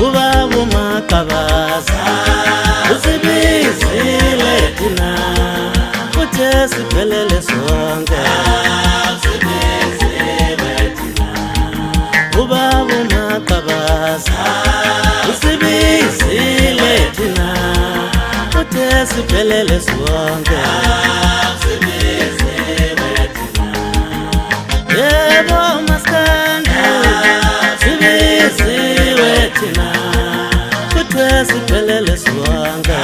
ubaba uMakabaza usibizile thina kuthe siphelele sonke. Ubaba uMakabaza usibizile thina kuthe siphelele sonke. Yebo maskandi sibiziwe thina kuthe siphelele sonke.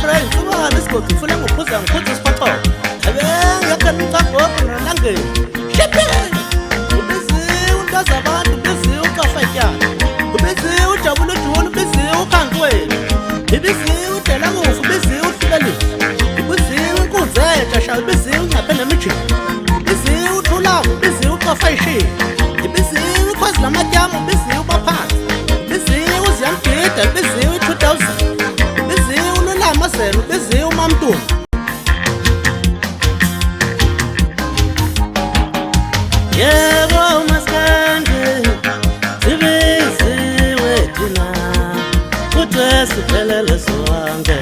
Ngifuna ngiphuza ngiphuza isiphoxo yakhe ngicabha nange shepe ubiziwe untaza abantu ubiziwe uqafa ityala ubiziwe ujabula uJoni ubiziwe ukhankweni ubiziwe udela ngofu ubiziwe uhlelelisi ubiziwe inkunzi entsha sha ubiziwe ungaphe nemijini ubiziwe uthulanga ubiziwe uqafa ishini ubiziwe ikhozi lamatyama ubiziwe ubaphansi ubiziwe uziyangida ubiziwe 2000 ubiziwe uNolamazelo ubiziwe uMamNtuli. Yebo maskandi sibiziwe thina kuthe siphelele sonke.